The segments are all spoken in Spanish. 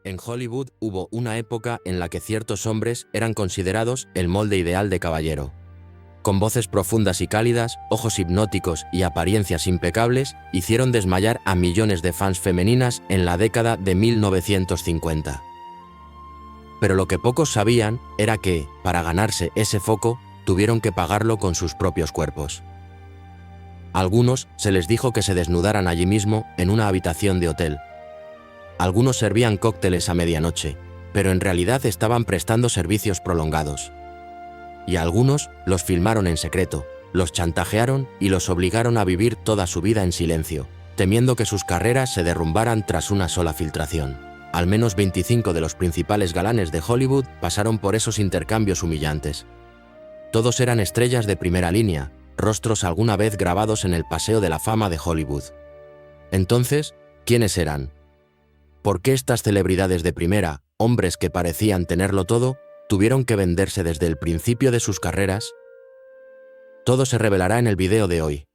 En Hollywood hubo una época en la que ciertos hombres eran considerados el molde ideal de caballero. Con voces profundas y cálidas, ojos hipnóticos y apariencias impecables, hicieron desmayar a millones de fans femeninas en la década de 1950. Pero lo que pocos sabían era que, para ganarse ese foco, tuvieron que pagarlo con sus propios cuerpos. A algunos se les dijo que se desnudaran allí mismo en una habitación de hotel. Algunos servían cócteles a medianoche, pero en realidad estaban prestando servicios prolongados. Y a algunos los filmaron en secreto, los chantajearon y los obligaron a vivir toda su vida en silencio, temiendo que sus carreras se derrumbaran tras una sola filtración. Al menos 25 de los principales galanes de Hollywood pasaron por esos intercambios humillantes. Todos eran estrellas de primera línea, rostros alguna vez grabados en el Paseo de la Fama de Hollywood. Entonces, ¿quiénes eran? ¿Por qué estas celebridades de primera, hombres que parecían tenerlo todo, tuvieron que venderse desde el principio de sus carreras? Todo se revelará en el video de hoy.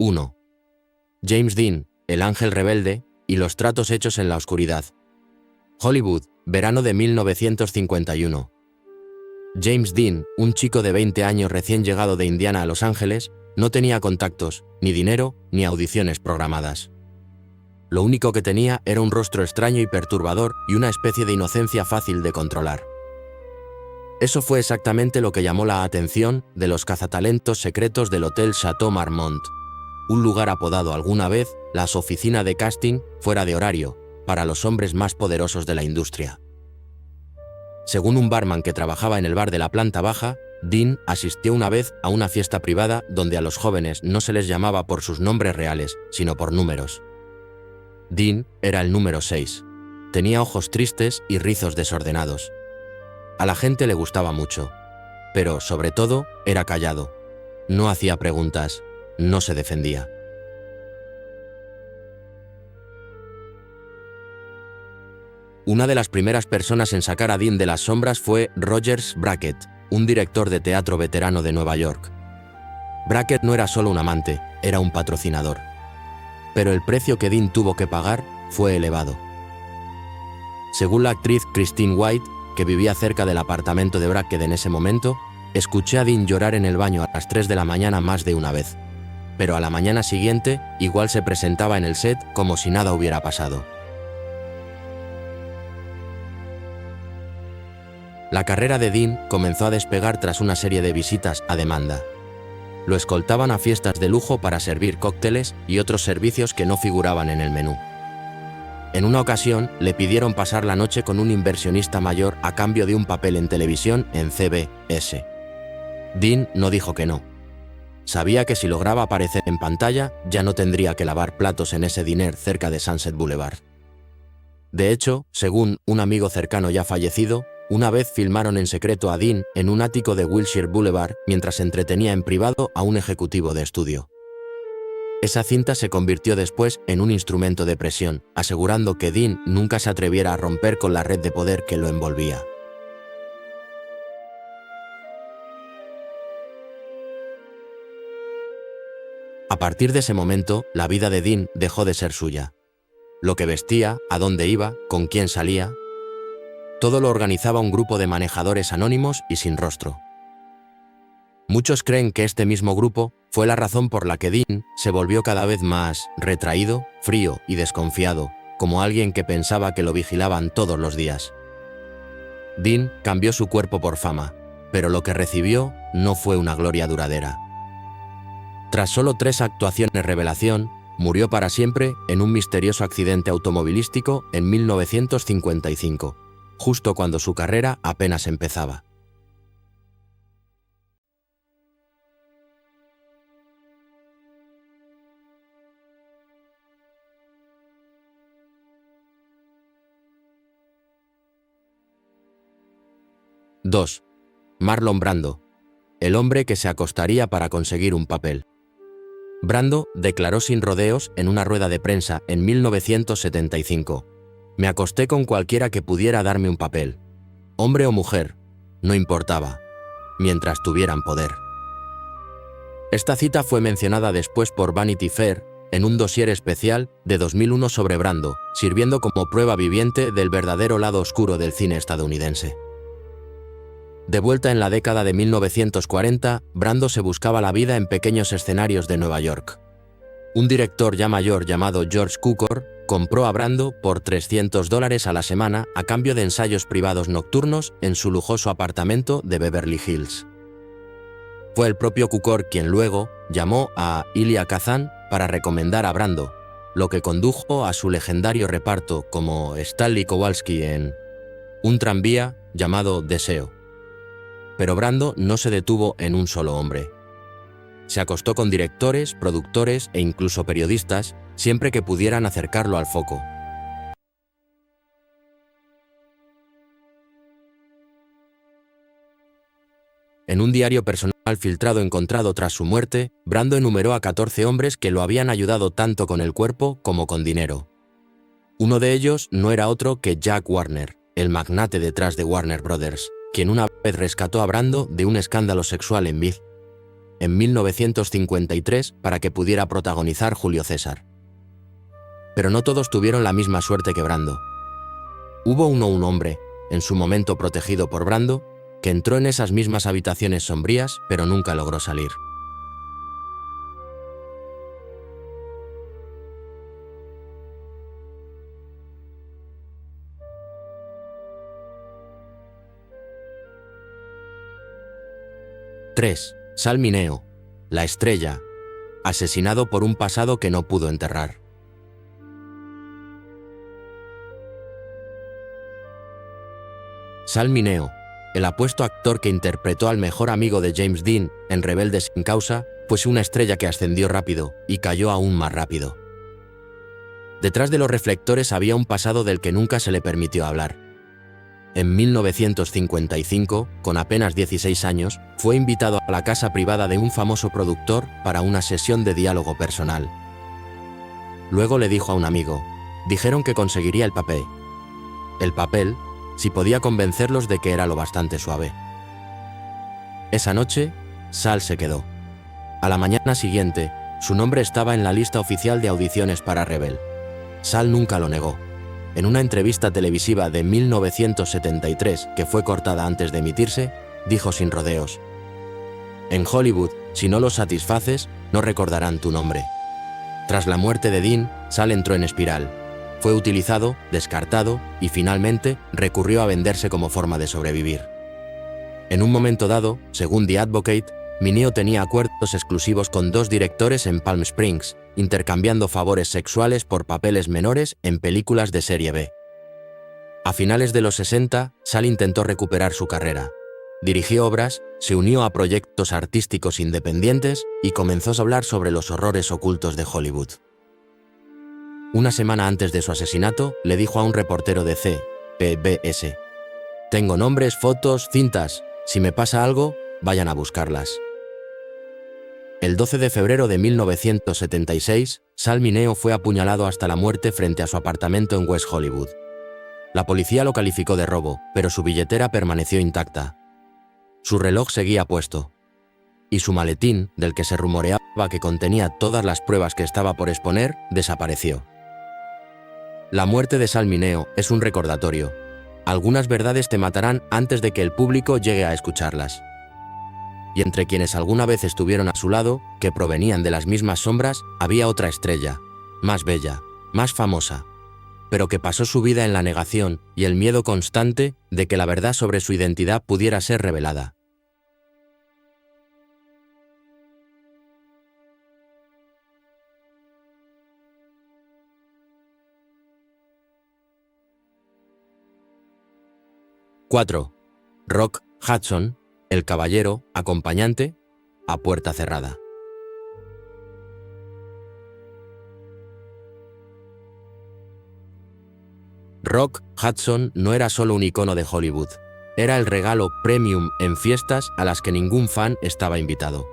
¡1! James Dean, el ángel rebelde, y los tratos hechos en la oscuridad. Hollywood, verano de 1951. James Dean, un chico de 20 años recién llegado de Indiana a Los Ángeles, no tenía contactos, ni dinero, ni audiciones programadas. Lo único que tenía era un rostro extraño y perturbador y una especie de inocencia fácil de controlar. Eso fue exactamente lo que llamó la atención de los cazatalentos secretos del Hotel Chateau Marmont, un lugar apodado alguna vez las oficinas de casting fuera de horario para los hombres más poderosos de la industria. Según un barman que trabajaba en el bar de la planta baja, Dean asistió una vez a una fiesta privada donde a los jóvenes no se les llamaba por sus nombres reales, sino por números. Dean era el número 6. Tenía ojos tristes y rizos desordenados. A la gente le gustaba mucho, pero sobre todo era callado. No hacía preguntas. No se defendía. Una de las primeras personas en sacar a Dean de las sombras fue Rogers Brackett, un director de teatro veterano de Nueva York. Brackett no era solo un amante, era un patrocinador. Pero el precio que Dean tuvo que pagar fue elevado. Según la actriz Christine White, que vivía cerca del apartamento de Brackett en ese momento, escuché a Dean llorar en el baño a las 3 de la mañana más de una vez. Pero a la mañana siguiente igual se presentaba en el set como si nada hubiera pasado. La carrera de Dean comenzó a despegar tras una serie de visitas a demanda. Lo escoltaban a fiestas de lujo para servir cócteles y otros servicios que no figuraban en el menú. En una ocasión le pidieron pasar la noche con un inversionista mayor a cambio de un papel en televisión en CBS. Dean no dijo que no. Sabía que si lograba aparecer en pantalla, ya no tendría que lavar platos en ese diner cerca de Sunset Boulevard. De hecho, según un amigo cercano ya fallecido, una vez filmaron en secreto a Dean en un ático de Wilshire Boulevard mientras entretenía en privado a un ejecutivo de estudio. Esa cinta se convirtió después en un instrumento de presión, asegurando que Dean nunca se atreviera a romper con la red de poder que lo envolvía. A partir de ese momento, la vida de Dean dejó de ser suya. Lo que vestía, a dónde iba, con quién salía, todo lo organizaba un grupo de manejadores anónimos y sin rostro. Muchos creen que este mismo grupo fue la razón por la que Dean se volvió cada vez más retraído, frío y desconfiado, como alguien que pensaba que lo vigilaban todos los días. Dean cambió su cuerpo por fama. pero lo que recibió no fue una gloria duradera. Tras solo 3 actuaciones revelación, murió para siempre en un misterioso accidente automovilístico en 1955, justo cuando su carrera apenas empezaba. (2) Marlon Brando, el hombre que se acostaría para conseguir un papel. Brando declaró sin rodeos en una rueda de prensa en 1975: «Me acosté con cualquiera que pudiera darme un papel. Hombre o mujer, no importaba, mientras tuvieran poder». Esta cita fue mencionada después por Vanity Fair en un dossier especial de 2001 sobre Brando, sirviendo como prueba viviente del verdadero lado oscuro del cine estadounidense. De vuelta en la década de 1940, Brando se buscaba la vida en pequeños escenarios de Nueva York. Un director ya mayor llamado George Cukor compró a Brando por $300 a la semana a cambio de ensayos privados nocturnos en su lujoso apartamento de Beverly Hills. Fue el propio Cukor quien luego llamó a Elia Kazan para recomendar a Brando, lo que condujo a su legendario reparto como Stanley Kowalski en un tranvía llamado Deseo. Pero Brando no se detuvo en un solo hombre. Se acostó con directores, productores e incluso periodistas, siempre que pudieran acercarlo al foco. En un diario personal filtrado encontrado tras su muerte, Brando enumeró a 14 hombres que lo habían ayudado tanto con el cuerpo como con dinero. Uno de ellos no era otro que Jack Warner, el magnate detrás de Warner Brothers, quien una vez rescató a Brando de un escándalo sexual en Viz, en 1953, para que pudiera protagonizar Julio César. Pero no todos tuvieron la misma suerte que Brando. Hubo un hombre, en su momento protegido por Brando, que entró en esas mismas habitaciones sombrías, pero nunca logró salir. (3) Sal Mineo, la estrella, asesinado por un pasado que no pudo enterrar. Sal Mineo, el apuesto actor que interpretó al mejor amigo de James Dean en Rebelde sin causa, fue una estrella que ascendió rápido y cayó aún más rápido. Detrás de los reflectores había un pasado del que nunca se le permitió hablar. En 1955, con apenas 16 años, fue invitado a la casa privada de un famoso productor para una sesión de diálogo personal. Luego le dijo a un amigo: dijeron que conseguiría el papel. El papel, si podía convencerlos de que era lo bastante suave. Esa noche, Sal se quedó. A la mañana siguiente, su nombre estaba en la lista oficial de audiciones para Rebel. Sal nunca lo negó. En una entrevista televisiva de 1973, que fue cortada antes de emitirse, dijo sin rodeos: «En Hollywood, si no los satisfaces, no recordarán tu nombre». Tras la muerte de Dean, Sal entró en espiral. Fue utilizado, descartado y finalmente recurrió a venderse como forma de sobrevivir. En un momento dado, según The Advocate, Mineo tenía acuerdos exclusivos con 2 directores en Palm Springs, intercambiando favores sexuales por papeles menores en películas de serie B. A finales de los 60, Sal intentó recuperar su carrera. Dirigió obras, se unió a proyectos artísticos independientes y comenzó a hablar sobre los horrores ocultos de Hollywood. Una semana antes de su asesinato, le dijo a un reportero de CBS: «Tengo nombres, fotos, cintas. Si me pasa algo, vayan a buscarlas». El 12 de febrero de 1976, Sal Mineo fue apuñalado hasta la muerte frente a su apartamento en West Hollywood. La policía lo calificó de robo, pero su billetera permaneció intacta. Su reloj seguía puesto. Y su maletín, del que se rumoreaba que contenía todas las pruebas que estaba por exponer, desapareció. La muerte de Sal Mineo es un recordatorio. Algunas verdades te matarán antes de que el público llegue a escucharlas. Y entre quienes alguna vez estuvieron a su lado, que provenían de las mismas sombras, había otra estrella, más bella, más famosa, pero que pasó su vida en la negación y el miedo constante de que la verdad sobre su identidad pudiera ser revelada. 4. Rock Hudson, el caballero, acompañante, a puerta cerrada. Rock Hudson no era solo un icono de Hollywood, era el regalo premium en fiestas a las que ningún fan estaba invitado.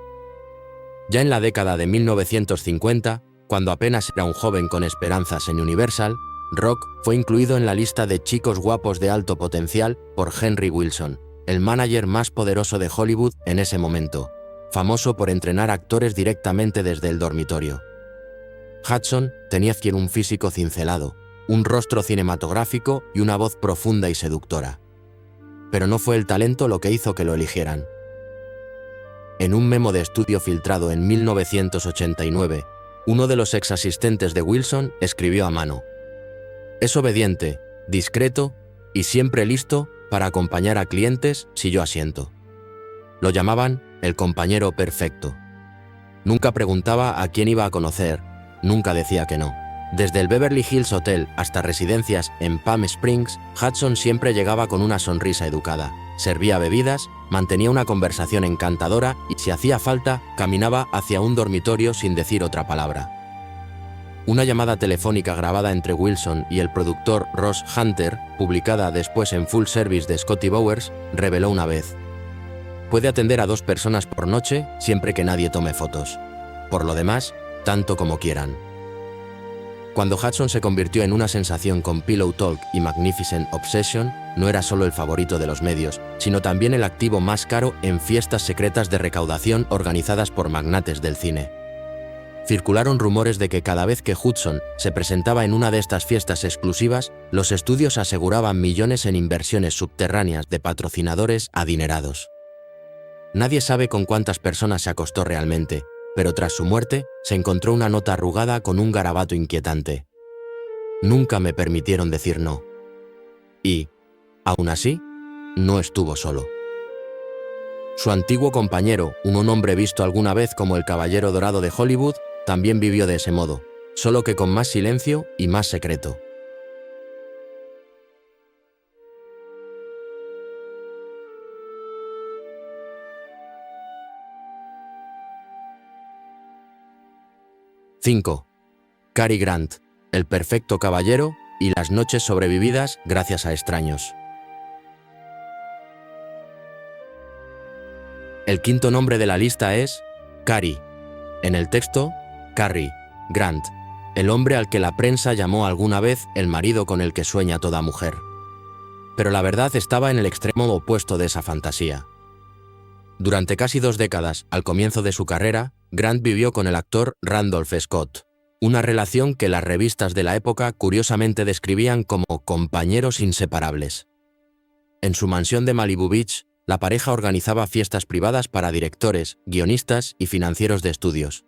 Ya en la década de 1950, cuando apenas era un joven con esperanzas en Universal, Rock fue incluido en la lista de chicos guapos de alto potencial por Henry Wilson, el mánager más poderoso de Hollywood en ese momento, famoso por entrenar actores directamente desde el dormitorio. Hudson tenía un físico cincelado, un rostro cinematográfico y una voz profunda y seductora. Pero no fue el talento lo que hizo que lo eligieran. En un memo de estudio filtrado en 1989, uno de los ex asistentes de Wilson escribió a mano: «Es obediente, discreto y siempre listo para acompañar a clientes si yo asiento». Lo llamaban el compañero perfecto. Nunca preguntaba a quién iba a conocer, nunca decía que no. Desde el Beverly Hills Hotel hasta residencias en Palm Springs, Hudson siempre llegaba con una sonrisa educada, servía bebidas, mantenía una conversación encantadora y, si hacía falta, caminaba hacia un dormitorio sin decir otra palabra. Una llamada telefónica grabada entre Wilson y el productor Ross Hunter, publicada después en Full Service de Scotty Bowers, reveló una vez: «Puede atender a 2 personas por noche siempre que nadie tome fotos. Por lo demás, tanto como quieran». Cuando Hudson se convirtió en una sensación con Pillow Talk y Magnificent Obsession, no era solo el favorito de los medios, sino también el activo más caro en fiestas secretas de recaudación organizadas por magnates del cine. Circularon rumores de que cada vez que Hudson se presentaba en una de estas fiestas exclusivas, los estudios aseguraban millones en inversiones subterráneas de patrocinadores adinerados. Nadie sabe con cuántas personas se acostó realmente, pero tras su muerte se encontró una nota arrugada con un garabato inquietante: «Nunca me permitieron decir no». Y, aún así, no estuvo solo. Su antiguo compañero, un hombre visto alguna vez como el caballero dorado de Hollywood, también vivió de ese modo, solo que con más silencio y más secreto. ¡5! Cary Grant, el perfecto caballero y las noches sobrevividas gracias a extraños. El quinto nombre de la lista es Cary. En el texto, Cary Grant, el hombre al que la prensa llamó alguna vez el marido con el que sueña toda mujer. Pero la verdad estaba en el extremo opuesto de esa fantasía. Durante casi 2 décadas, al comienzo de su carrera, Grant vivió con el actor Randolph Scott, una relación que las revistas de la época curiosamente describían como compañeros inseparables. En su mansión de Malibu Beach, la pareja organizaba fiestas privadas para directores, guionistas y financieros de estudios.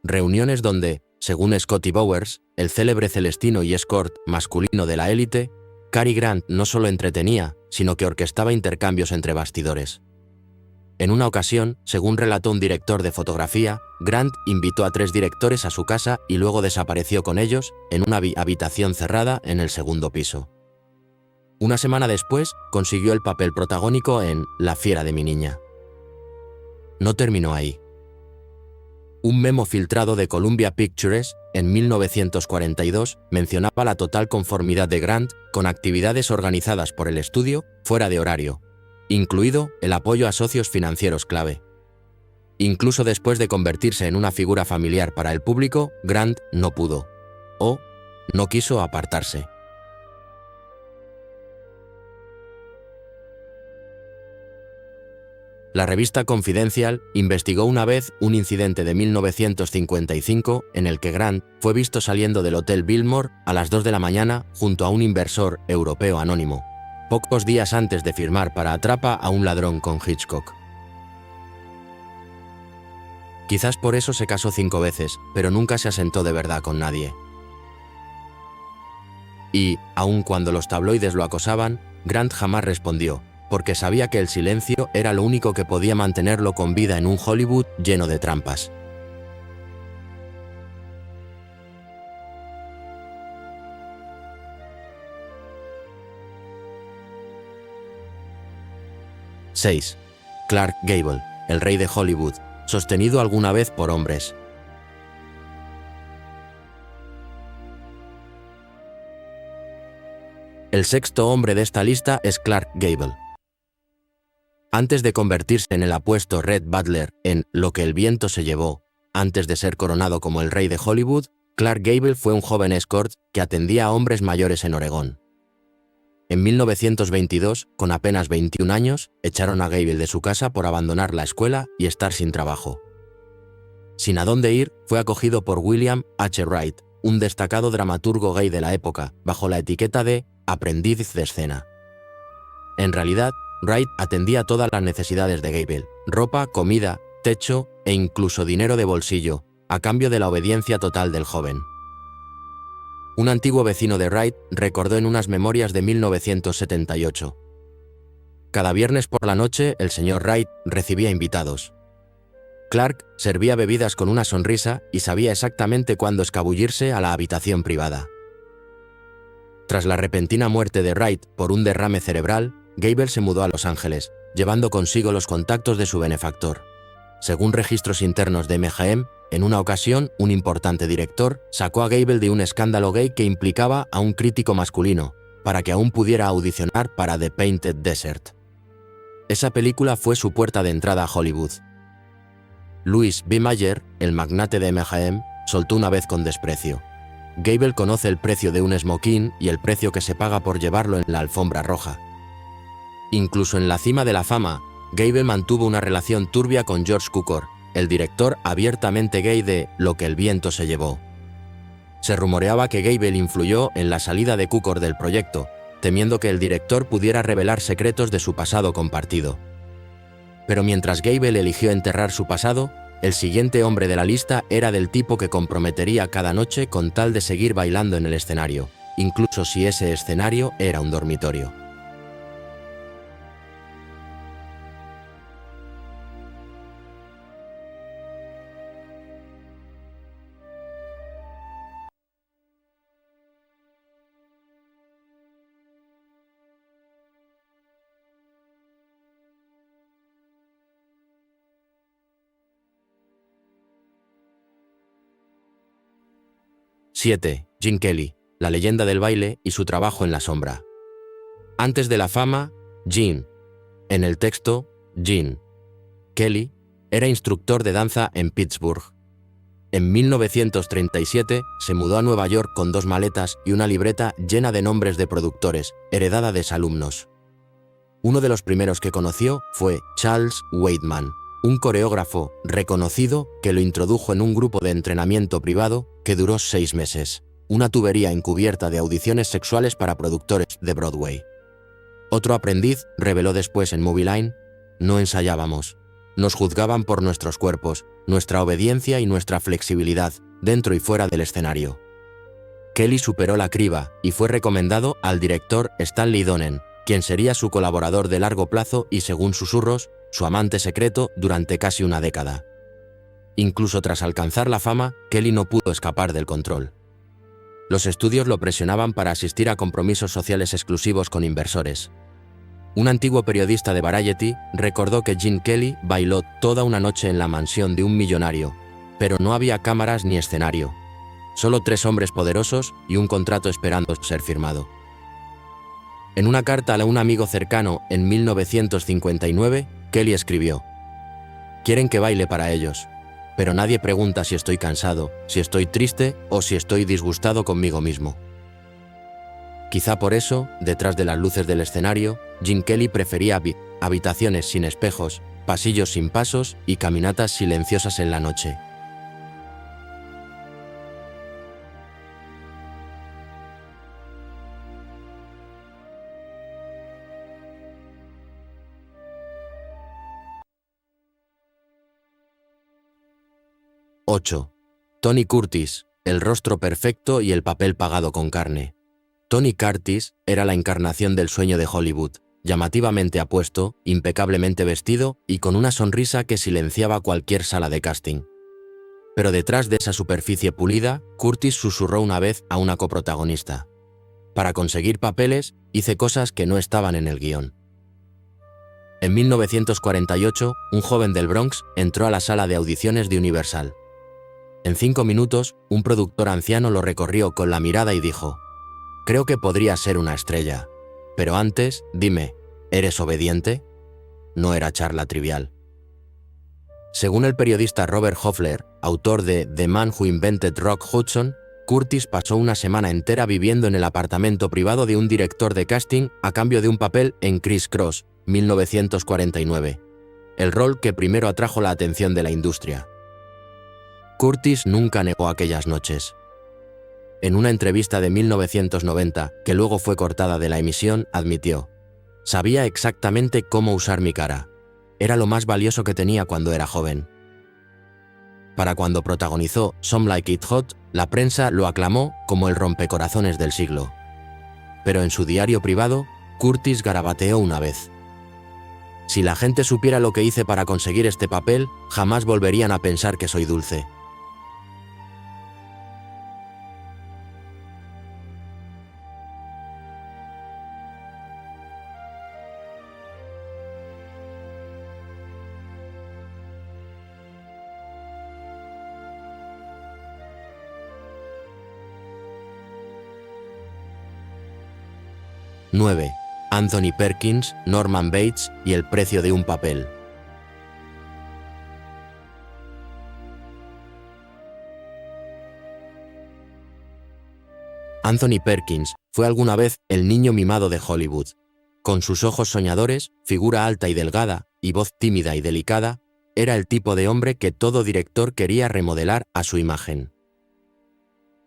Reuniones donde, según Scotty Bowers, el célebre celestino y escort masculino de la élite, Cary Grant no solo entretenía, sino que orquestaba intercambios entre bastidores. En una ocasión, según relató un director de fotografía, Grant invitó a 3 directores a su casa y luego desapareció con ellos en una habitación cerrada en el segundo piso. Una semana después, consiguió el papel protagónico en La fiera de mi niña. No terminó ahí. Un memo filtrado de Columbia Pictures en 1942 mencionaba la total conformidad de Grant con actividades organizadas por el estudio fuera de horario, incluido el apoyo a socios financieros clave. Incluso después de convertirse en una figura familiar para el público, Grant no pudo, o no quiso apartarse. La revista Confidential investigó una vez un incidente de 1955 en el que Grant fue visto saliendo del Hotel Biltmore a las 2 de la mañana junto a un inversor europeo anónimo, pocos días antes de firmar para Atrapa a un ladrón con Hitchcock. Quizás por eso se casó 5 veces, pero nunca se asentó de verdad con nadie. Y, aun cuando los tabloides lo acosaban, Grant jamás respondió, porque sabía que el silencio era lo único que podía mantenerlo con vida en un Hollywood lleno de trampas. 6. Clark Gable, el rey de Hollywood, sostenido alguna vez por hombres. El sexto hombre de esta lista es Clark Gable. Antes de convertirse en el apuesto Rhett Butler en Lo que el viento se llevó, antes de ser coronado como el rey de Hollywood, Clark Gable fue un joven escort que atendía a hombres mayores en Oregón. En 1922, con apenas 21 años, echaron a Gable de su casa por abandonar la escuela y estar sin trabajo. Sin a dónde ir, fue acogido por William H. Wright, un destacado dramaturgo gay de la época, bajo la etiqueta de aprendiz de escena. En realidad, Wright atendía todas las necesidades de Gable: ropa, comida, techo e incluso dinero de bolsillo, a cambio de la obediencia total del joven. Un antiguo vecino de Wright recordó en unas memorias de 1978. Cada viernes por la noche el señor Wright recibía invitados. Clark servía bebidas con una sonrisa y sabía exactamente cuándo escabullirse a la habitación privada. Tras la repentina muerte de Wright por un derrame cerebral, Gable se mudó a Los Ángeles, llevando consigo los contactos de su benefactor. Según registros internos de MGM, en una ocasión, un importante director sacó a Gable de un escándalo gay que implicaba a un crítico masculino, para que aún pudiera audicionar para The Painted Desert. Esa película fue su puerta de entrada a Hollywood. Louis B. Mayer, el magnate de MGM, soltó una vez con desprecio: Gable conoce el precio de un smoking y el precio que se paga por llevarlo en la alfombra roja. Incluso en la cima de la fama, Gable mantuvo una relación turbia con George Cukor, el director abiertamente gay de Lo que el viento se llevó. Se rumoreaba que Gable influyó en la salida de Cukor del proyecto, temiendo que el director pudiera revelar secretos de su pasado compartido. Pero mientras Gable eligió enterrar su pasado, el siguiente hombre de la lista era del tipo que comprometería cada noche con tal de seguir bailando en el escenario, incluso si ese escenario era un dormitorio. (7) Gene Kelly, la leyenda del baile y su trabajo en la sombra. Antes de la fama, Gene, en el texto, Gene Kelly, era instructor de danza en Pittsburgh. En 1937 se mudó a Nueva York con 2 maletas y una libreta llena de nombres de productores, heredada de exalumnos. Uno de los primeros que conoció fue Charles Weidman, un coreógrafo reconocido que lo introdujo en un grupo de entrenamiento privado que duró 6 meses, una tubería encubierta de audiciones sexuales para productores de Broadway. Otro aprendiz reveló después en Movie Line: no ensayábamos, nos juzgaban por nuestros cuerpos, nuestra obediencia y nuestra flexibilidad, dentro y fuera del escenario. Kelly superó la criba y fue recomendado al director Stanley Donen, quien sería su colaborador de largo plazo y, según susurros, su amante secreto durante casi una década. Incluso tras alcanzar la fama, Kelly no pudo escapar del control. Los estudios lo presionaban para asistir a compromisos sociales exclusivos con inversores. Un antiguo periodista de Variety recordó que Gene Kelly bailó toda una noche en la mansión de un millonario, pero no había cámaras ni escenario. Solo 3 hombres poderosos y un contrato esperando ser firmado. En una carta a un amigo cercano en 1959, Kelly escribió: quieren que baile para ellos, pero nadie pregunta si estoy cansado, si estoy triste o si estoy disgustado conmigo mismo. Quizá por eso, detrás de las luces del escenario, Gene Kelly prefería habitaciones sin espejos, pasillos sin pasos y caminatas silenciosas en la noche. (8) Tony Curtis, el rostro perfecto y el papel pagado con carne. Tony Curtis era la encarnación del sueño de Hollywood, llamativamente apuesto, impecablemente vestido y con una sonrisa que silenciaba cualquier sala de casting. Pero detrás de esa superficie pulida, Curtis susurró una vez a una coprotagonista: para conseguir papeles, hice cosas que no estaban en el guión. En 1948, un joven del Bronx entró a la sala de audiciones de Universal. En 5 minutos, un productor anciano lo recorrió con la mirada y dijo: «Creo que podría ser una estrella. Pero antes, dime, ¿eres obediente?». No era charla trivial. Según el periodista Robert Hoffler, autor de The Man Who Invented Rock Hudson, Curtis pasó una semana entera viviendo en el apartamento privado de un director de casting a cambio de un papel en Criss Cross, 1949, el rol que primero atrajo la atención de la industria. Curtis nunca negó aquellas noches. En una entrevista de 1990, que luego fue cortada de la emisión, admitió: «Sabía exactamente cómo usar mi cara. Era lo más valioso que tenía cuando era joven». Para cuando protagonizó Some Like It Hot, la prensa lo aclamó como el rompecorazones del siglo. Pero en su diario privado, Curtis garabateó una vez: «Si la gente supiera lo que hice para conseguir este papel, jamás volverían a pensar que soy dulce». (9) Anthony Perkins, Norman Bates y el precio de un papel. Anthony Perkins fue alguna vez el niño mimado de Hollywood. Con sus ojos soñadores, figura alta y delgada, y voz tímida y delicada, era el tipo de hombre que todo director quería remodelar a su imagen.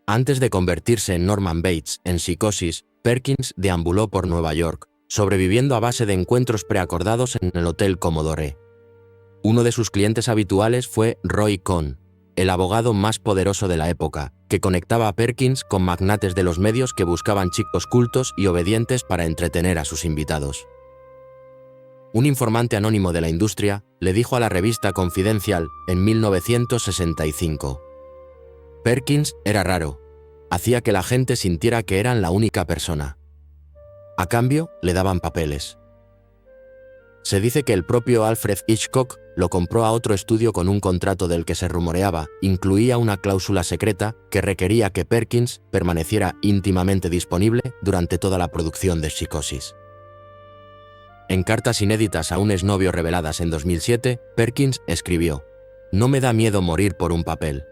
Antes de convertirse en Norman Bates en Psicosis, Perkins deambuló por Nueva York, sobreviviendo a base de encuentros preacordados en el Hotel Commodore. Uno de sus clientes habituales fue Roy Cohn, el abogado más poderoso de la época, que conectaba a Perkins con magnates de los medios que buscaban chicos cultos y obedientes para entretener a sus invitados. Un informante anónimo de la industria le dijo a la revista Confidential en 1965: «Perkins era raro. Hacía que la gente sintiera que eran la única persona. A cambio, le daban papeles». Se dice que el propio Alfred Hitchcock lo compró a otro estudio con un contrato del que se rumoreaba incluía una cláusula secreta que requería que Perkins permaneciera íntimamente disponible durante toda la producción de Psicosis. En cartas inéditas a un exnovio reveladas en 2007, Perkins escribió: «No me da miedo morir por un papel.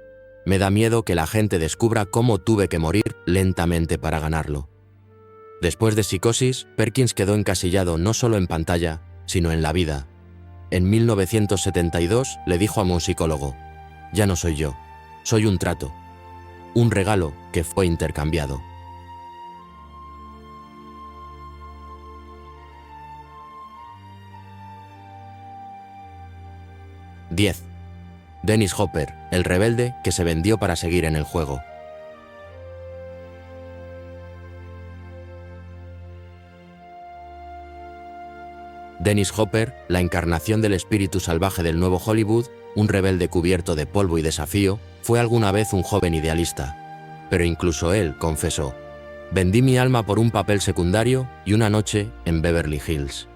Me da miedo que la gente descubra cómo tuve que morir lentamente para ganarlo». Después de Psicosis, Perkins quedó encasillado no solo en pantalla, sino en la vida. En 1972 le dijo a un psicólogo: «Ya no soy yo, soy un trato, un regalo que fue intercambiado». (10) Dennis Hopper, el rebelde que se vendió para seguir en el juego. Dennis Hopper, la encarnación del espíritu salvaje del nuevo Hollywood, un rebelde cubierto de polvo y desafío, fue alguna vez un joven idealista. Pero incluso él confesó: «Vendí mi alma por un papel secundario y una noche en Beverly Hills».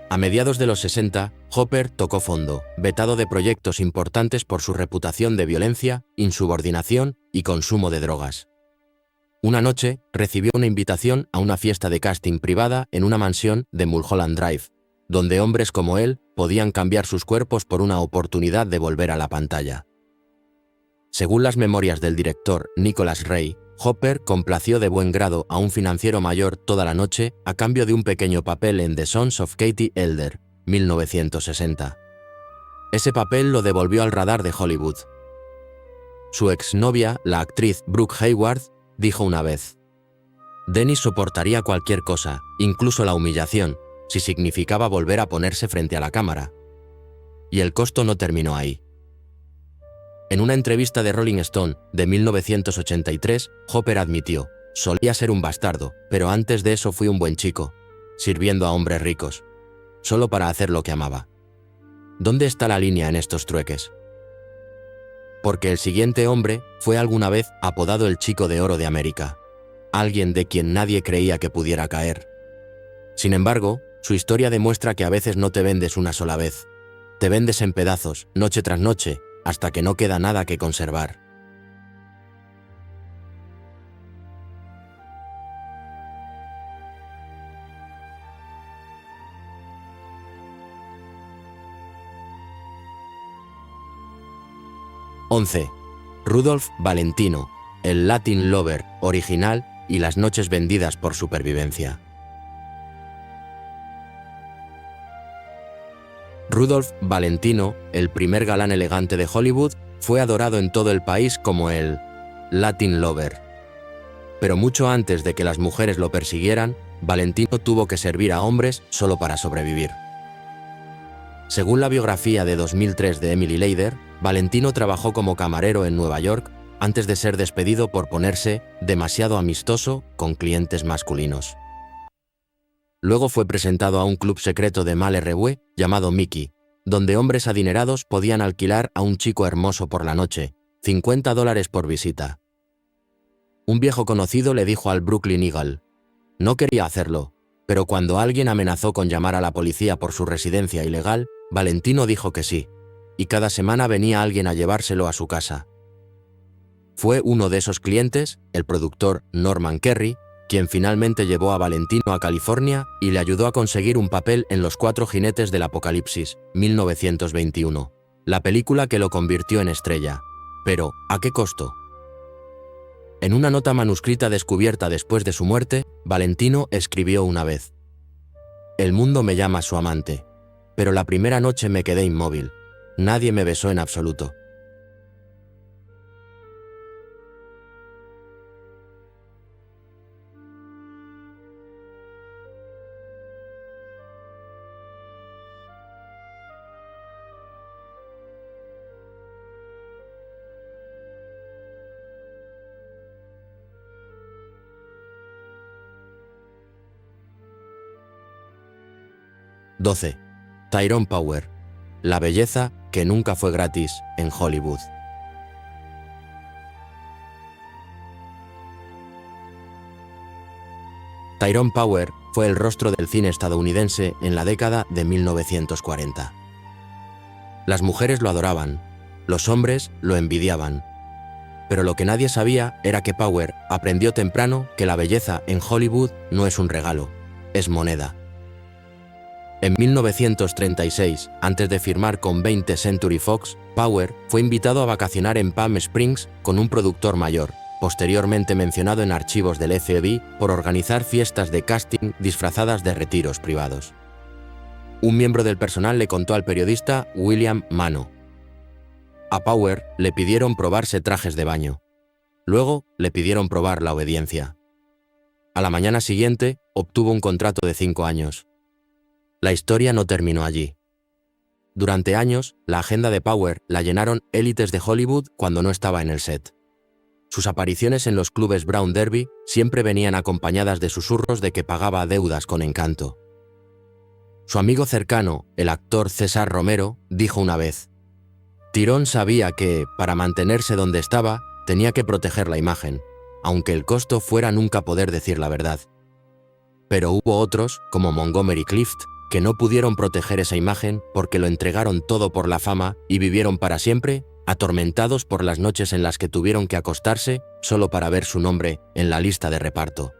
A mediados de los 60, Hopper tocó fondo, vetado de proyectos importantes por su reputación de violencia, insubordinación y consumo de drogas. Una noche, recibió una invitación a una fiesta de casting privada en una mansión de Mulholland Drive, donde hombres como él podían cambiar sus cuerpos por una oportunidad de volver a la pantalla. Según las memorias del director Nicholas Ray, Hopper complació de buen grado a un financiero mayor toda la noche a cambio de un pequeño papel en The Sons of Katie Elder, 1960. Ese papel lo devolvió al radar de Hollywood. Su exnovia, la actriz Brooke Hayward, dijo una vez: «Dennis soportaría cualquier cosa, incluso la humillación, si significaba volver a ponerse frente a la cámara». Y el costo no terminó ahí. En una entrevista de Rolling Stone de 1983, Hopper admitió: «Solía ser un bastardo, pero antes de eso fui un buen chico, sirviendo a hombres ricos, solo para hacer lo que amaba». ¿Dónde está la línea en estos trueques? Porque el siguiente hombre fue alguna vez apodado el Chico de Oro de América, alguien de quien nadie creía que pudiera caer. Sin embargo, Su historia demuestra que a veces no te vendes una sola vez. Te vendes en pedazos, noche tras noche, hasta que no queda nada que conservar. (11) Rudolf Valentino, el Latin Lover original y las noches vendidas por supervivencia. Rudolf Valentino, el primer galán elegante de Hollywood, fue adorado en todo el país como el Latin Lover. Pero mucho antes de que las mujeres lo persiguieran, Valentino tuvo que servir a hombres solo para sobrevivir. Según la biografía de 2003 de Emily Leider, Valentino trabajó como camarero en Nueva York antes de ser despedido por ponerse demasiado amistoso con clientes masculinos. Luego fue presentado a un club secreto de Malherbe llamado Mickey, donde hombres adinerados podían alquilar a un chico hermoso por la noche, $50 por visita. Un viejo conocido le dijo al Brooklyn Eagle: no quería hacerlo, pero cuando alguien amenazó con llamar a la policía por su residencia ilegal, Valentino dijo que sí, y cada semana venía alguien a llevárselo a su casa. Fue uno de esos clientes, el productor Norman Kerry, quien finalmente llevó a Valentino a California y le ayudó a conseguir un papel en Los Cuatro Jinetes del Apocalipsis, 1921, la película que lo convirtió en estrella. Pero, ¿a qué costo? En una nota manuscrita descubierta después de su muerte, Valentino escribió una vez: «El mundo me llama su amante, pero la primera noche me quedé inmóvil. Nadie me besó en absoluto». (12) Tyrone Power, la belleza que nunca fue gratis en Hollywood. Tyrone Power fue el rostro del cine estadounidense en la década de 1940. Las mujeres lo adoraban, los hombres lo envidiaban. Pero lo que nadie sabía era que Power aprendió temprano que la belleza en Hollywood no es un regalo, es moneda. En 1936, antes de firmar con 20th Century Fox, Power fue invitado a vacacionar en Palm Springs con un productor mayor, posteriormente mencionado en archivos del FBI por organizar fiestas de casting disfrazadas de retiros privados. Un miembro del personal le contó al periodista William Mano: a Power le pidieron probarse trajes de baño. Luego le pidieron probar la obediencia. A la mañana siguiente obtuvo un contrato de 5 años. La historia no terminó allí. Durante años, la agenda de Power la llenaron élites de Hollywood cuando no estaba en el set. Sus apariciones en los clubes Brown Derby siempre venían acompañadas de susurros de que pagaba deudas con encanto. Su amigo cercano, el actor César Romero, dijo una vez: «Tyrone sabía que, para mantenerse donde estaba, tenía que proteger la imagen, aunque el costo fuera nunca poder decir la verdad». Pero hubo otros, como Montgomery Clift, que no pudieron proteger esa imagen porque lo entregaron todo por la fama y vivieron para siempre, atormentados por las noches en las que tuvieron que acostarse solo para ver su nombre en la lista de reparto.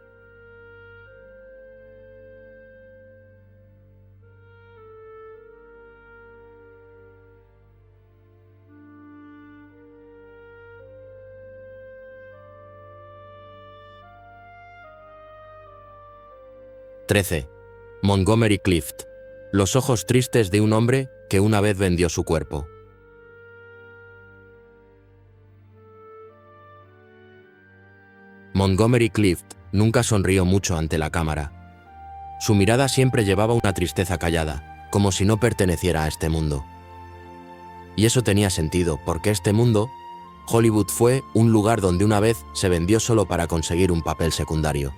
(13) Montgomery Clift, los ojos tristes de un hombre que una vez vendió su cuerpo. Montgomery Clift nunca sonrió mucho ante la cámara. Su mirada siempre llevaba una tristeza callada, como si no perteneciera a este mundo. Y eso tenía sentido, porque este mundo, Hollywood, fue un lugar donde una vez se vendió solo para conseguir un papel secundario.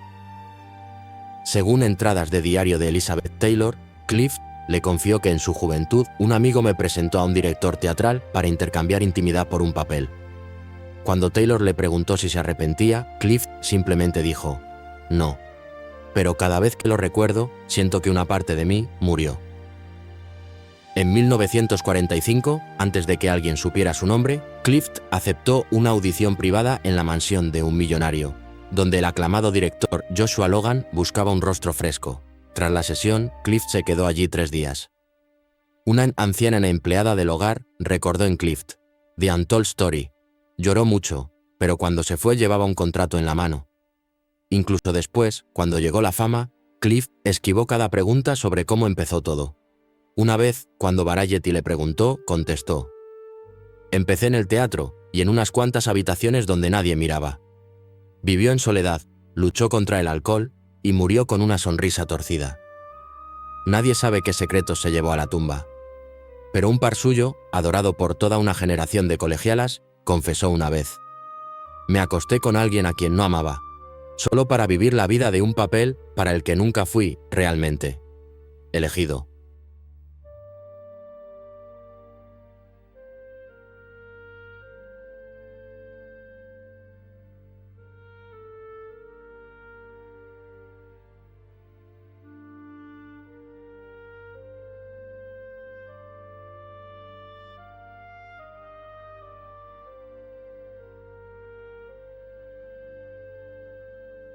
Según entradas de diario de Elizabeth Taylor, Clift le confió que en su juventud un amigo me presentó a un director teatral para intercambiar intimidad por un papel. Cuando Taylor le preguntó si se arrepentía, Clift simplemente dijo: «No». pero cada vez que lo recuerdo, siento que una parte de mí murió. En 1945, antes de que alguien supiera su nombre, Clift aceptó una audición privada en la mansión de un millonario, donde el aclamado director Joshua Logan buscaba un rostro fresco. Tras la sesión, Clift se quedó allí 3 días. Una anciana empleada del hogar recordó en Clift: The Untold Story. Lloró mucho, pero cuando se fue llevaba un contrato en la mano. Incluso después, cuando llegó la fama, Clift esquivó cada pregunta sobre cómo empezó todo. Una vez, cuando Variety le preguntó, contestó: empecé en el teatro y en unas cuantas habitaciones donde nadie miraba. Vivió en soledad, luchó contra el alcohol y murió con una sonrisa torcida. Nadie sabe qué secretos se llevó a la tumba. Pero un par suyo, adorado por toda una generación de colegialas, confesó una vez: me acosté con alguien a quien no amaba, solo para vivir la vida de un papel para el que nunca fui realmente elegido.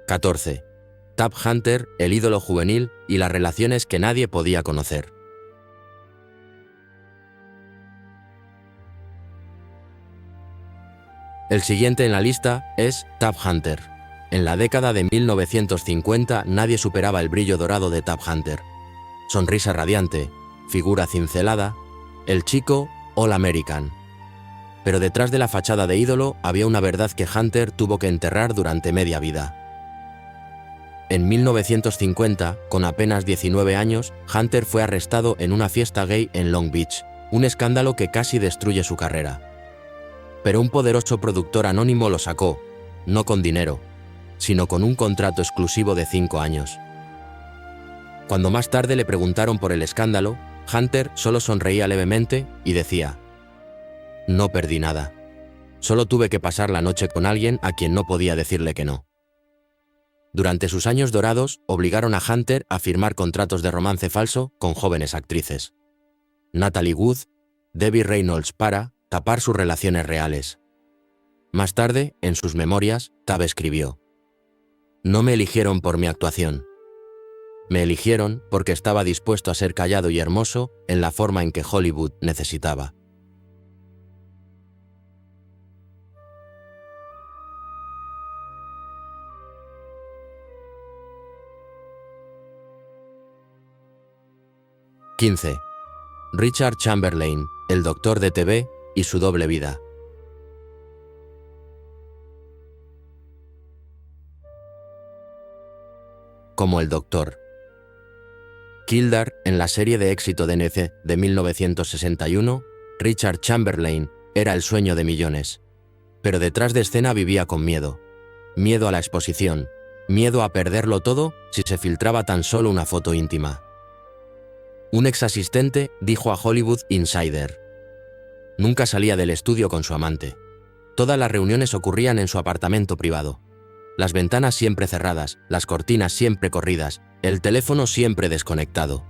(14) Tab Hunter, el ídolo juvenil y las relaciones que nadie podía conocer. El siguiente en la lista es Tab Hunter. En la década de 1950 nadie superaba el brillo dorado de Tab Hunter. Sonrisa radiante, figura cincelada, el chico All American. Pero detrás de la fachada de ídolo había una verdad que Hunter tuvo que enterrar durante media vida. En 1950, con apenas 19 años, Hunter fue arrestado en una fiesta gay en Long Beach, un escándalo que casi destruye su carrera. Pero un poderoso productor anónimo lo sacó, no con dinero, sino con un contrato exclusivo de 5 años. Cuando más tarde le preguntaron por el escándalo, Hunter solo sonreía levemente y decía: no perdí nada. Solo tuve que pasar la noche con alguien a quien no podía decirle que no. Durante sus años dorados, obligaron a Hunter a firmar contratos de romance falso con jóvenes actrices. Natalie Wood, Debbie Reynolds, para tapar sus relaciones reales. Más tarde, en sus memorias, Tab escribió: no me eligieron por mi actuación. Me eligieron porque estaba dispuesto a ser callado y hermoso en la forma en que Hollywood necesitaba. (15) Richard Chamberlain, el doctor de TV y su doble vida. Como el Doctor. Kildare, en la serie de éxito de NBC de 1961, Richard Chamberlain era el sueño de millones. Pero detrás de escena vivía con miedo. Miedo a la exposición, miedo a perderlo todo si se filtraba tan solo una foto íntima. Un ex asistente dijo a Hollywood Insider: nunca salía del estudio con su amante. Todas las reuniones ocurrían en su apartamento privado. Las ventanas siempre cerradas, las cortinas siempre corridas, el teléfono siempre desconectado.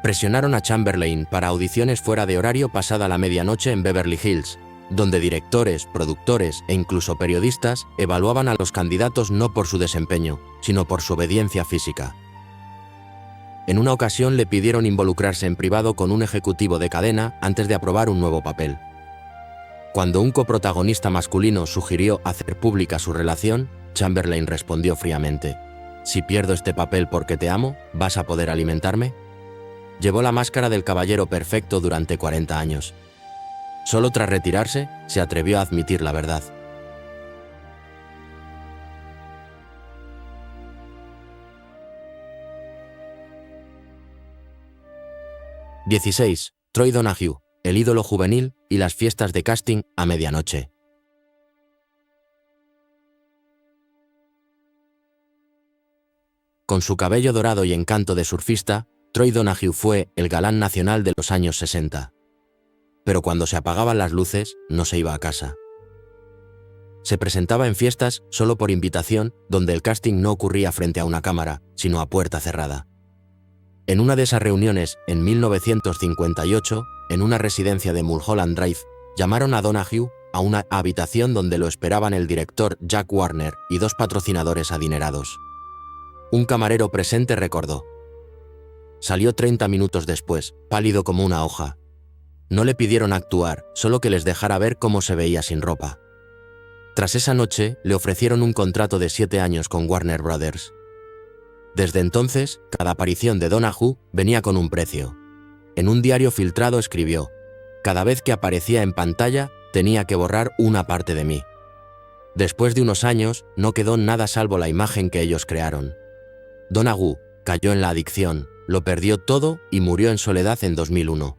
Presionaron a Chamberlain para audiciones fuera de horario pasada la medianoche en Beverly Hills, donde directores, productores e incluso periodistas evaluaban a los candidatos no por su desempeño, sino por su obediencia física. En una ocasión le pidieron involucrarse en privado con un ejecutivo de cadena antes de aprobar un nuevo papel. Cuando un coprotagonista masculino sugirió hacer pública su relación, Chamberlain respondió fríamente: si pierdo este papel porque te amo, ¿vas a poder alimentarme? Llevó la máscara del caballero perfecto durante 40 años. Solo tras retirarse, se atrevió a admitir la verdad. (16) Troy Donahue, el ídolo juvenil y las fiestas de casting a medianoche. Con su cabello dorado y encanto de surfista, Troy Donahue fue el galán nacional de los años 60. Pero cuando se apagaban las luces, no se iba a casa. Se presentaba en fiestas solo por invitación, donde el casting no ocurría frente a una cámara, sino a puerta cerrada. En una de esas reuniones, en 1958, en una residencia de Mulholland Drive, llamaron a Donahue a una habitación donde lo esperaban el director Jack Warner y 2 patrocinadores adinerados. Un camarero presente recordó: salió 30 minutos después, pálido como una hoja. No le pidieron actuar, solo que les dejara ver cómo se veía sin ropa. Tras esa noche, le ofrecieron un contrato de 7 años con Warner Brothers. Desde entonces, cada aparición de Donahue venía con un precio. En un diario filtrado escribió: cada vez que aparecía en pantalla, tenía que borrar una parte de mí. Después de unos años, no quedó nada salvo la imagen que ellos crearon. Donahue cayó en la adicción, lo perdió todo y murió en soledad en 2001.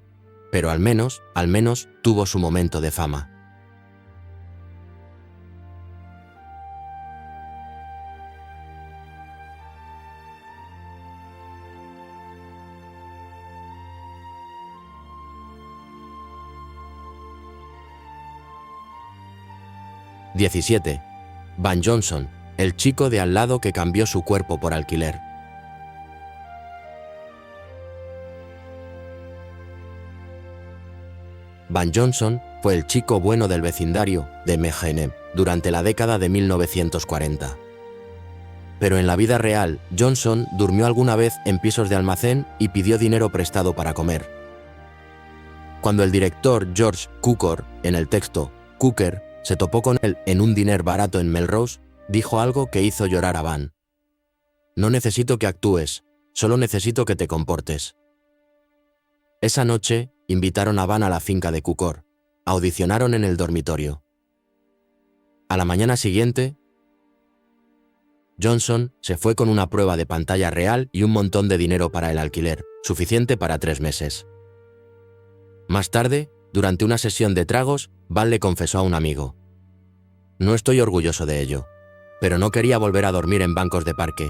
Pero al menos, tuvo su momento de fama. (17) Van Johnson, el chico de al lado que cambió su cuerpo por alquiler. Van Johnson fue el chico bueno del vecindario de Mehenem durante la década de 1940. Pero en la vida real, Johnson durmió alguna vez en pisos de almacén y pidió dinero prestado para comer. Cuando el director George Cukor, en el texto Cooker, se topó con él en un diner barato en Melrose, dijo algo que hizo llorar a Van: no necesito que actúes, solo necesito que te comportes. Esa noche, invitaron a Van a la finca de Cukor. Audicionaron en el dormitorio. A la mañana siguiente, Johnson se fue con una prueba de pantalla real y un montón de dinero para el alquiler, suficiente para 3 meses. Más tarde, durante una sesión de tragos, Van le confesó a un amigo: no estoy orgulloso de ello, pero no quería volver a dormir en bancos de parque.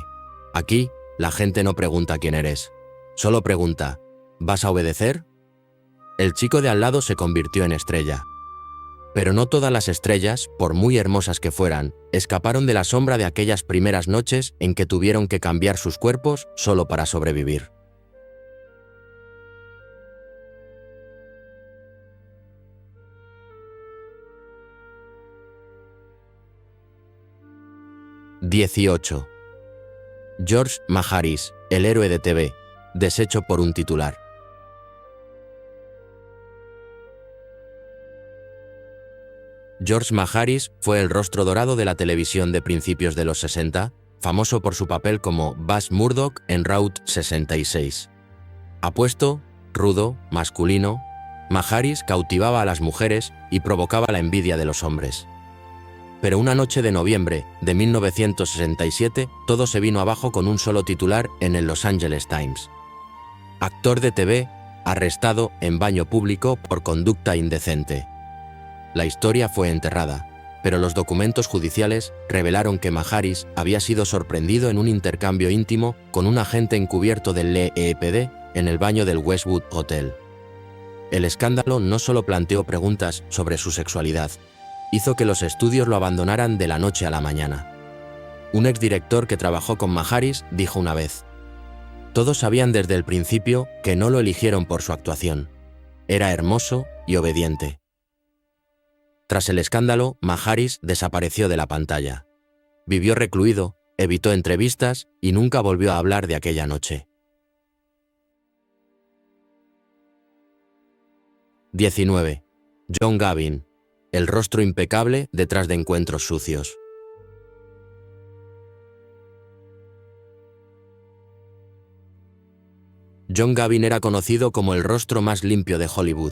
Aquí, la gente no pregunta quién eres, solo pregunta: ¿vas a obedecer? El chico de al lado se convirtió en estrella. Pero no todas las estrellas, por muy hermosas que fueran, escaparon de la sombra de aquellas primeras noches en que tuvieron que cambiar sus cuerpos solo para sobrevivir. (18) George Maharis, el héroe de TV, deshecho por un titular. George Maharis fue el rostro dorado de la televisión de principios de los 60, famoso por su papel como Buzz Murdoch en Route 66. Apuesto, rudo, masculino, Maharis cautivaba a las mujeres y provocaba la envidia de los hombres. Pero una noche de noviembre de 1967, todo se vino abajo con un solo titular en el Los Angeles Times: actor de TV arrestado en baño público por conducta indecente. La historia fue enterrada, pero los documentos judiciales revelaron que Maharis había sido sorprendido en un intercambio íntimo con un agente encubierto del LAPD en el baño del Westwood Hotel. El escándalo no solo planteó preguntas sobre su sexualidad, hizo que los estudios lo abandonaran de la noche a la mañana. Un exdirector que trabajó con Maharis dijo una vez: todos sabían desde el principio que no lo eligieron por su actuación. Era hermoso y obediente. Tras el escándalo, Maharis desapareció de la pantalla. Vivió recluido, evitó entrevistas y nunca volvió a hablar de aquella noche. 19. John Gavin, el rostro impecable detrás de encuentros sucios. John Gavin era conocido como el rostro más limpio de Hollywood.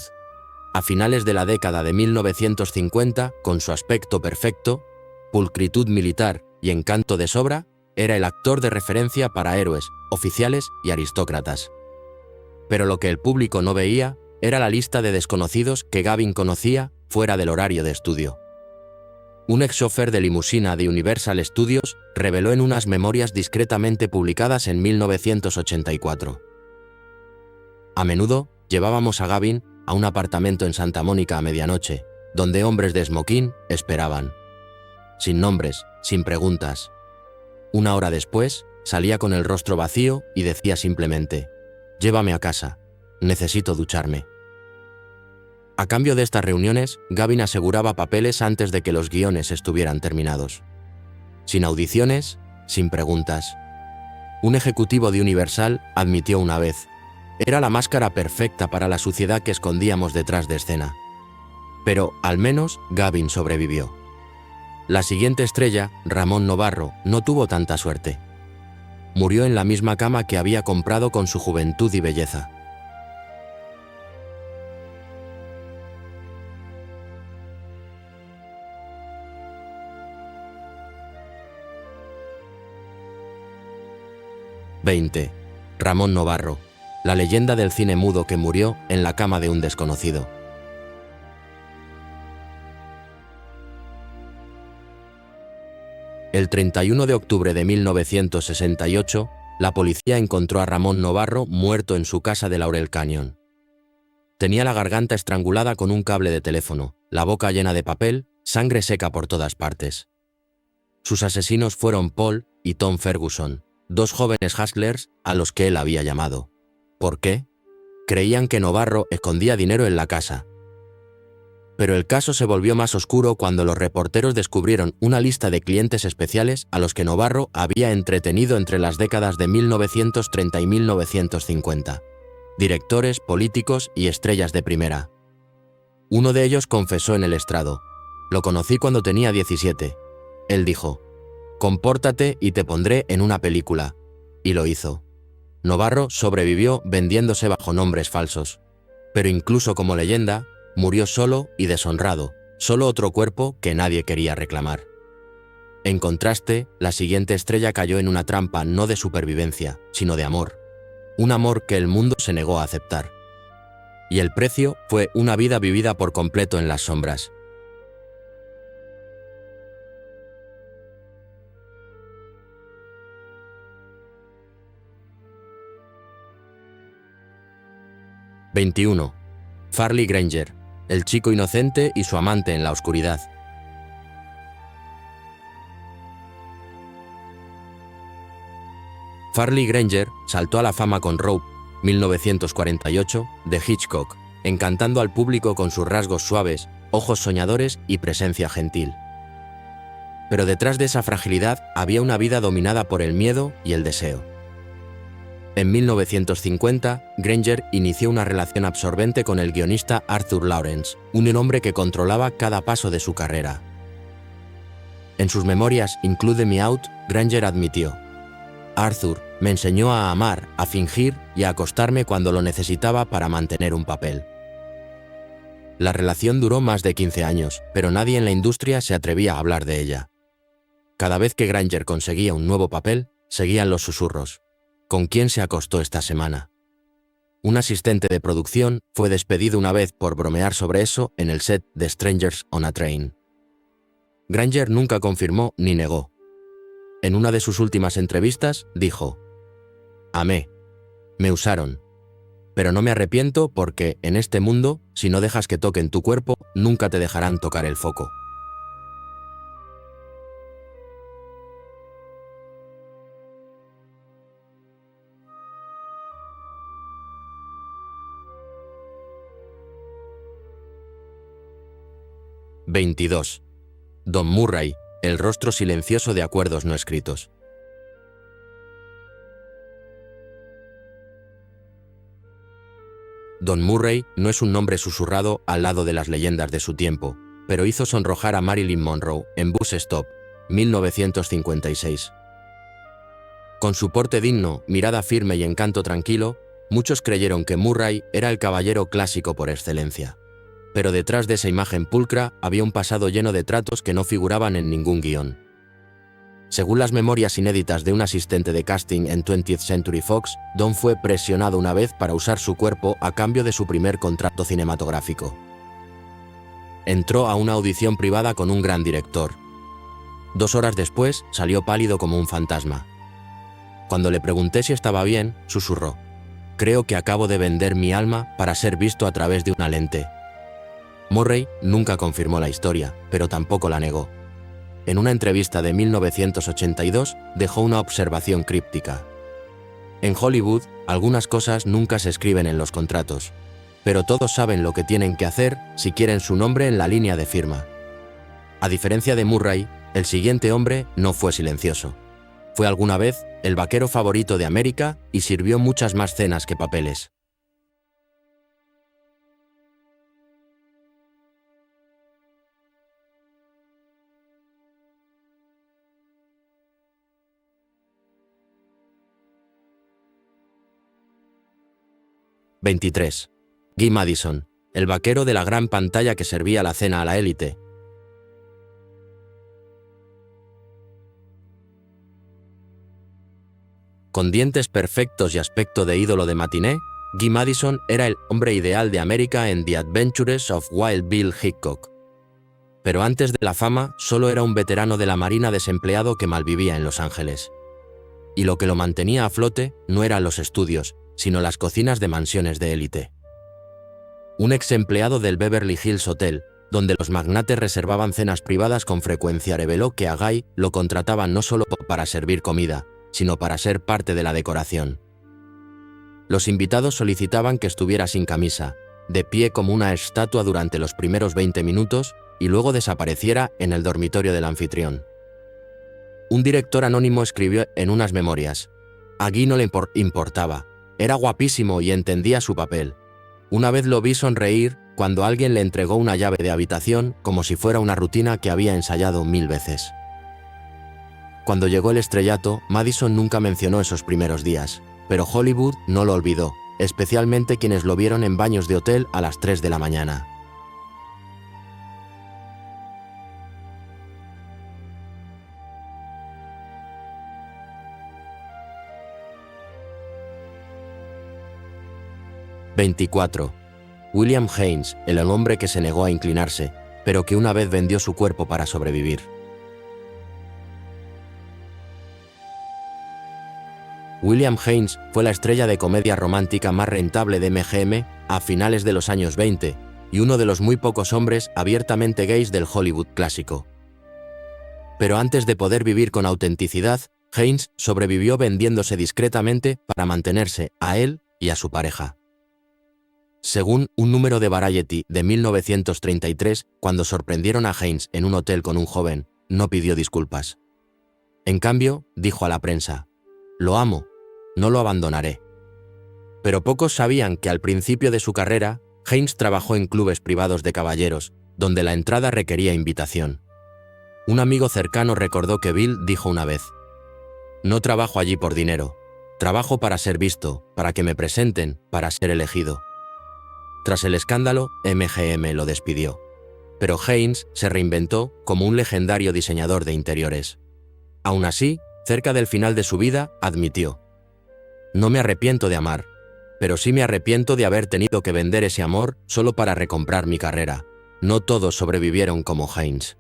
A finales de la década de 1950, con su aspecto perfecto, pulcritud militar y encanto de sobra, era el actor de referencia para héroes, oficiales y aristócratas. Pero lo que el público no veía era la lista de desconocidos que Gavin conocía fuera del horario de estudio. Un ex chofer de limusina de Universal Studios reveló en unas memorias discretamente publicadas en 1984. A menudo llevábamos a Gavin a un apartamento en Santa Mónica a medianoche, donde hombres de smoking esperaban. sin nombres, sin preguntas. Una hora después, salía con el rostro vacío y decía simplemente: «Llévame a casa, necesito ducharme». A cambio de estas reuniones, Gavin aseguraba papeles antes de que los guiones estuvieran terminados. Sin audiciones, sin preguntas. Un ejecutivo de Universal admitió una vez: «Era la máscara perfecta para la suciedad que escondíamos detrás de escena». Pero, al menos, Gavin sobrevivió. La siguiente estrella, Ramón Novarro, no tuvo tanta suerte. Murió en la misma cama que había comprado con su juventud y belleza. XX. Ramón Novarro, la leyenda del cine mudo que murió en la cama de un desconocido. El 31 de octubre de 1968, la policía encontró a Ramón Novarro muerto en su casa de Laurel Canyon. Tenía la garganta estrangulada con un cable de teléfono, la boca llena de papel, sangre seca por todas partes. Sus asesinos fueron Paul y Tom Ferguson, dos jóvenes hustlers a los que él había llamado. ¿Por qué? Creían que Novarro escondía dinero en la casa. Pero el caso se volvió más oscuro cuando los reporteros descubrieron una lista de clientes especiales a los que Novarro había entretenido entre las décadas de 1930 y 1950. Directores, políticos y estrellas de primera. Uno de ellos confesó en el estrado: «Lo conocí cuando tenía 17. Él dijo: «Compórtate y te pondré en una película». Y lo hizo. Novarro sobrevivió vendiéndose bajo nombres falsos. Pero incluso como leyenda, murió solo y deshonrado, solo otro cuerpo que nadie quería reclamar. En contraste, la siguiente estrella cayó en una trampa no de supervivencia, sino de amor. Un amor que el mundo se negó a aceptar. Y el precio fue una vida vivida por completo en las sombras. XXI. Farley Granger, el chico inocente y su amante en la oscuridad. Farley Granger saltó a la fama con Rope, 1948, de Hitchcock, encantando al público con sus rasgos suaves, ojos soñadores y presencia gentil. Pero detrás de esa fragilidad había una vida dominada por el miedo y el deseo. En 1950, Granger inició una relación absorbente con el guionista Arthur Lawrence, un hombre que controlaba cada paso de su carrera. En sus memorias Include Me Out, Granger admitió: «Arthur me enseñó a amar, a fingir y a acostarme cuando lo necesitaba para mantener un papel». La relación duró más de 15 años, pero nadie en la industria se atrevía a hablar de ella. Cada vez que Granger conseguía un nuevo papel, seguían los susurros: «¿Con quién se acostó esta semana?». Un asistente de producción fue despedido una vez por bromear sobre eso en el set de Strangers on a Train. Granger nunca confirmó ni negó. En una de sus últimas entrevistas dijo: «Amé. Me usaron. Pero no me arrepiento porque, en este mundo, si no dejas que toquen tu cuerpo, nunca te dejarán tocar el foco». XXII. Don Murray, el rostro silencioso de acuerdos no escritos. Don Murray no es un nombre susurrado al lado de las leyendas de su tiempo, pero hizo sonrojar a Marilyn Monroe en Bus Stop, 1956. Con su porte digno, mirada firme y encanto tranquilo, muchos creyeron que Murray era el caballero clásico por excelencia. Pero detrás de esa imagen pulcra había un pasado lleno de tratos que no figuraban en ningún guión. Según las memorias inéditas de un asistente de casting en 20th Century Fox, Don fue presionado una vez para usar su cuerpo a cambio de su primer contrato cinematográfico. Entró a una audición privada con un gran director. 2 horas después salió pálido como un fantasma. Cuando le pregunté si estaba bien, susurró: «Creo que acabo de vender mi alma para ser visto a través de una lente». Murray nunca confirmó la historia, pero tampoco la negó. en una entrevista de 1982, dejó una observación críptica. En Hollywood, algunas cosas nunca se escriben en los contratos, pero todos saben lo que tienen que hacer si quieren su nombre en la línea de firma. A diferencia de Murray, el siguiente hombre no fue silencioso. Fue alguna vez el vaquero favorito de América y sirvió muchas más cenas que papeles. (23) Guy Madison, el vaquero de la gran pantalla que servía la cena a la élite. Con dientes perfectos y aspecto de ídolo de matiné, Guy Madison era el hombre ideal de América en The Adventures of Wild Bill Hickok. Pero antes de la fama, solo era un veterano de la Marina desempleado que malvivía en Los Ángeles. Y lo que lo mantenía a flote no eran los estudios, sino las cocinas de mansiones de élite. Un ex empleado del Beverly Hills Hotel, donde los magnates reservaban cenas privadas con frecuencia, reveló que a Guy lo contrataban no solo para servir comida, sino para ser parte de la decoración. Los invitados solicitaban que estuviera sin camisa, de pie como una estatua durante los primeros 20 minutos y luego desapareciera en el dormitorio del anfitrión. Un director anónimo escribió en unas memorias: a Guy no le importaba, era guapísimo y entendía su papel. Una vez lo vi sonreír cuando alguien le entregó una llave de habitación como si fuera una rutina que había ensayado 1000 veces. Cuando llegó el estrellato, Madison nunca mencionó esos primeros días, pero Hollywood no lo olvidó, especialmente quienes lo vieron en baños de hotel a las 3 de la mañana. (24) William Haynes, el hombre que se negó a inclinarse, pero que una vez vendió su cuerpo para sobrevivir. William Haynes fue la estrella de comedia romántica más rentable de MGM a finales de los años 20 y uno de los muy pocos hombres abiertamente gays del Hollywood clásico. Pero antes de poder vivir con autenticidad, Haynes sobrevivió vendiéndose discretamente para mantenerse a él y a su pareja. Según un número de Variety de 1933, cuando sorprendieron a Haynes en un hotel con un joven, no pidió disculpas. En cambio, dijo a la prensa: «Lo amo, no lo abandonaré». Pero pocos sabían que al principio de su carrera, Haynes trabajó en clubes privados de caballeros, donde la entrada requería invitación. Un amigo cercano recordó que Bill dijo una vez: «No trabajo allí por dinero, trabajo para ser visto, para que me presenten, para ser elegido». Tras el escándalo, MGM lo despidió. Pero Haynes se reinventó como un legendario diseñador de interiores. Aún así, cerca del final de su vida, admitió: «No me arrepiento de amar, pero sí me arrepiento de haber tenido que vender ese amor solo para recomprar mi carrera. No todos sobrevivieron como Haynes».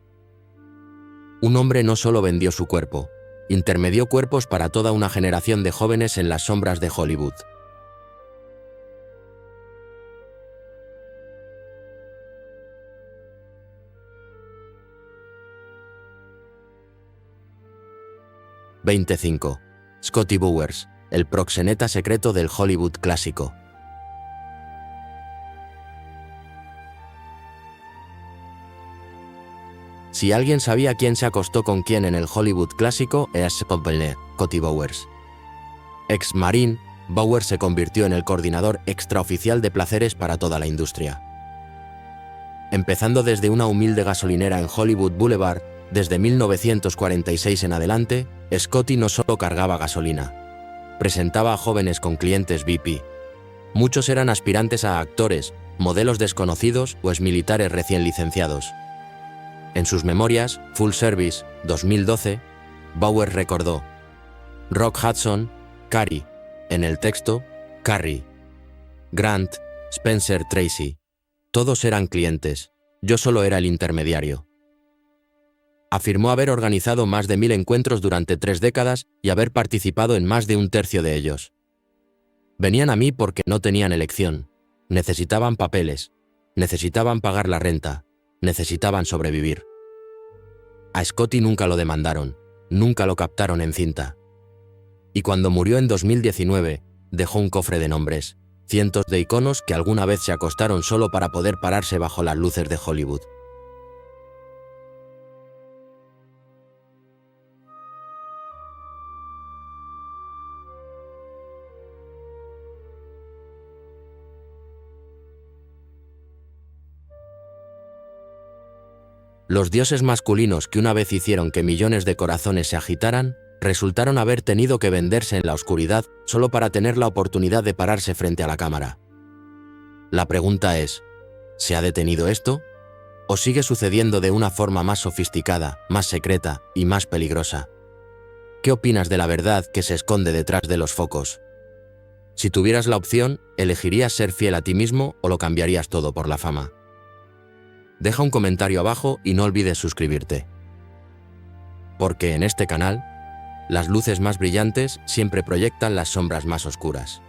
Un hombre no solo vendió su cuerpo, intermedió cuerpos para toda una generación de jóvenes en las sombras de Hollywood. (25) Scotty Bowers, el proxeneta secreto del Hollywood clásico. Si alguien sabía quién se acostó con quién en el Hollywood clásico, es Scotty Bowers. Ex-marín, Bowers se convirtió en el coordinador extraoficial de placeres para toda la industria. Empezando desde una humilde gasolinera en Hollywood Boulevard, desde 1946 en adelante, Scotty no solo cargaba gasolina, presentaba a jóvenes con clientes VIP. Muchos eran aspirantes a actores, modelos desconocidos o exmilitares recién licenciados. En sus memorias, Full Service, 2012, Bowers recordó: Rock Hudson, Carrie, en el texto, Carrie, Grant, Spencer Tracy. Todos eran clientes, yo solo era el intermediario. Afirmó haber organizado más de 1000 encuentros durante 3 décadas y haber participado en más de un tercio de ellos. Venían a mí porque no tenían elección, necesitaban papeles, necesitaban pagar la renta, necesitaban sobrevivir. A Scotty nunca lo demandaron, nunca lo captaron en cinta. Y cuando murió en 2019, dejó un cofre de nombres, cientos de iconos que alguna vez se acostaron solo para poder pararse bajo las luces de Hollywood. Los dioses masculinos que una vez hicieron que millones de corazones se agitaran, resultaron haber tenido que venderse en la oscuridad solo para tener la oportunidad de pararse frente a la cámara. La pregunta es, ¿se ha detenido esto? ¿O sigue sucediendo de una forma más sofisticada, más secreta y más peligrosa? ¿Qué opinas de la verdad que se esconde detrás de los focos? Si tuvieras la opción, ¿elegirías ser fiel a ti mismo o lo cambiarías todo por la fama? Deja un comentario abajo y no olvides suscribirte. Porque en este canal, las luces más brillantes siempre proyectan las sombras más oscuras.